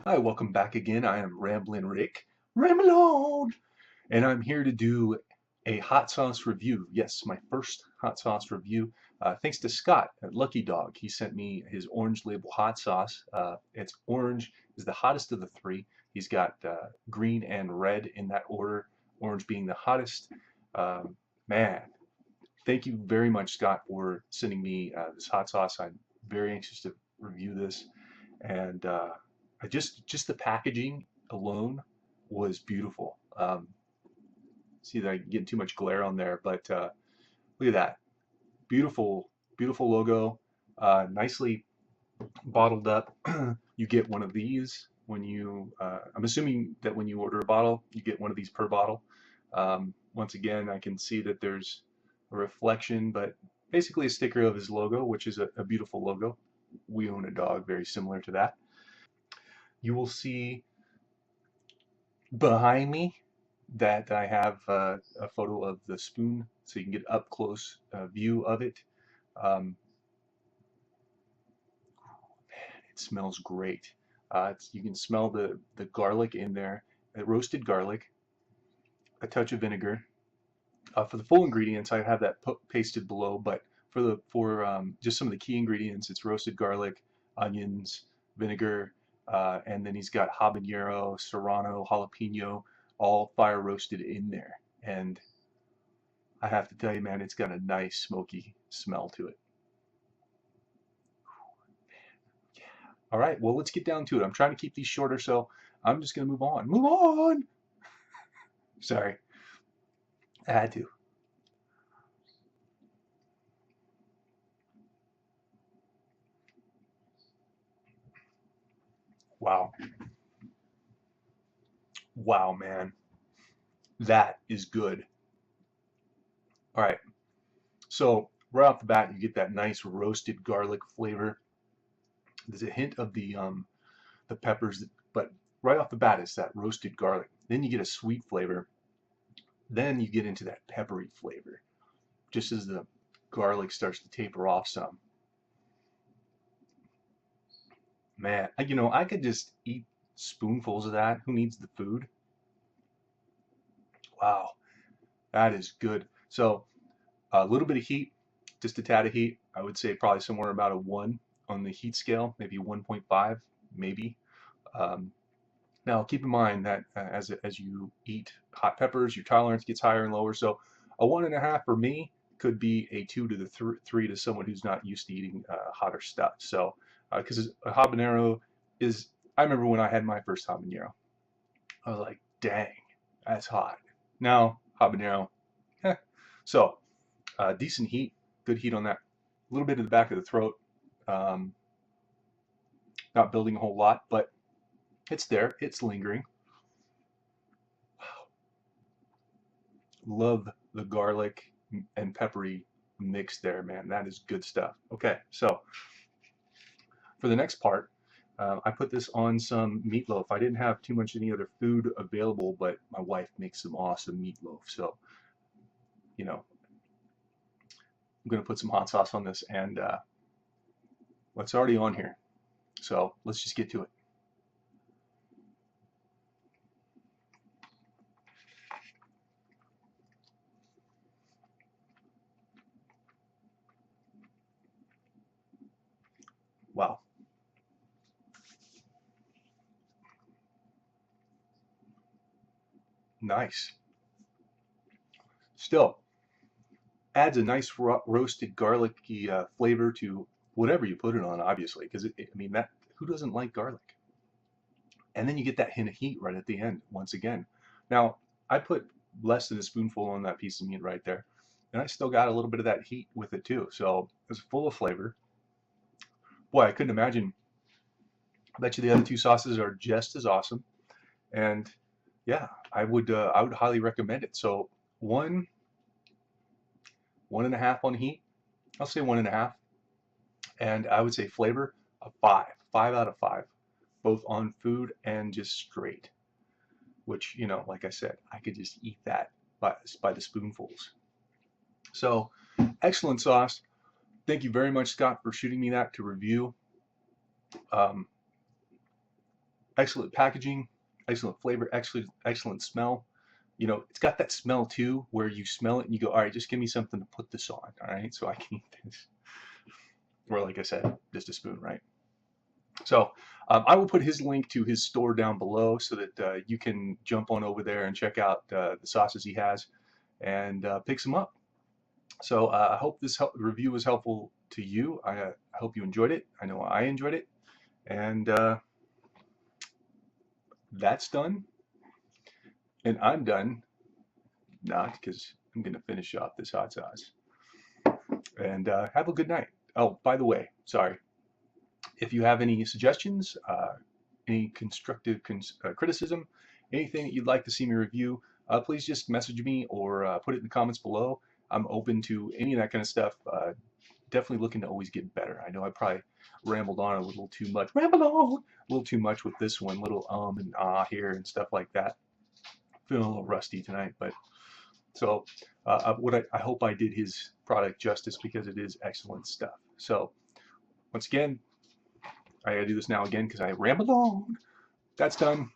Hi, welcome back again. I am Ramblin Rick. Ramblin! And I'm here to do a hot sauce review. Yes, my first hot sauce review. Thanks to Scott at Lucky Dog. He sent me his orange label hot sauce. It's orange is the hottest of the three. He's got green and red in that order, orange being the hottest. Man, thank you very much, Scott, for sending me this hot sauce. I'm very anxious to review this, and I just the packaging alone was beautiful. See that I'm getting too much glare on there, but look at that beautiful, beautiful logo, nicely bottled up. You get one of these when you. I'm assuming that when you order a bottle, you get one of these per bottle. Once again, I can see that there's a reflection, but basically a sticker of his logo, which is a beautiful logo. We own a dog very similar to that. You will see behind me that I have a photo of the spoon, so you can get up close view of it. Um, it smells great. You can smell the garlic in there, roasted garlic, a touch of vinegar. For the full ingredients, I have that pasted below, but for just some of the key ingredients, it's roasted garlic, onions, vinegar, and then he's got habanero, serrano, jalapeno, all fire roasted in there. And I have to tell you, man, it's got a nice smoky smell to it. All right, well, let's get down to it. I'm trying to keep these shorter, so I'm just going to move on. Move on! Sorry, I had to. Wow. Wow, man. That is good. All right, so right off the bat, you get that nice roasted garlic flavor. There's a hint of the peppers, but right off the bat, it's that roasted garlic. Then you get a sweet flavor. Then you get into that peppery flavor, just as the garlic starts to taper off some. Man, I could just eat spoonfuls of that. Who needs the food? Wow, that is good. So a little bit of heat, just a tad of heat. I would say probably somewhere about a 1 on the heat scale, maybe 1.5, maybe. Um, Now, keep in mind that as you eat hot peppers, your tolerance gets higher and lower. So, a 1.5 for me could be a 2 to the 3 to someone who's not used to eating hotter stuff. So, because a habanero is, I remember when I had my first habanero, I was like, dang, that's hot. Now, habanero, eh. So, decent heat, good heat on that. A little bit in the back of the throat, um, not building a whole lot, but it's there, it's lingering. Love the garlic and peppery mix there, man. That is good stuff. Okay, so for the next part, I put this on some meatloaf. I didn't have too much any other food available, but my wife makes some awesome meatloaf. So, you know, I'm going to put some hot sauce on this, and what's already on here. So let's just get to it. Wow. Nice. Still adds a nice roasted garlicky flavor to whatever you put it on, obviously, because I mean, that who doesn't like garlic? And then you get that hint of heat right at the end once again. Now, I put less than a spoonful on that piece of meat right there, and I still got a little bit of that heat with it too. So it's full of flavor. Boy, I couldn't imagine. I bet you the other two sauces are just as awesome. And yeah, I would highly recommend it. So one, 1.5 on heat. I'll say 1.5, and I would say flavor a 5, 5 out of 5, both on food and just straight. Which, like I said, I could just eat that by the spoonfuls. So, excellent sauce. Thank you very much, Scott, for shooting me that to review. Um, excellent packaging, excellent flavor, excellent smell. You know, it's got that smell too, where you smell it and you go, all right, just give me something to put this on, all right, so I can eat this. Or like I said, just a spoon, right? So I will put his link to his store down below so that you can jump on over there and check out the sauces he has and pick some up. So I hope this review was helpful to you. I hope you enjoyed it. I know I enjoyed it. And that's done. And I'm done. Not because I'm going to finish off this hot sauce. And have a good night. Oh, by the way, sorry. If you have any suggestions, any constructive criticism, anything that you'd like to see me review, please just message me or put it in the comments below. I'm open to any of that kind of stuff. Definitely looking to always get better. I know I probably rambled on a little too much. Rambled on a little too much with this one. Little and ah here and stuff like that. Feeling a little rusty tonight, but so I hope I did his product justice because it is excellent stuff. So once again, I gotta do this now again because I rambled on. That's done.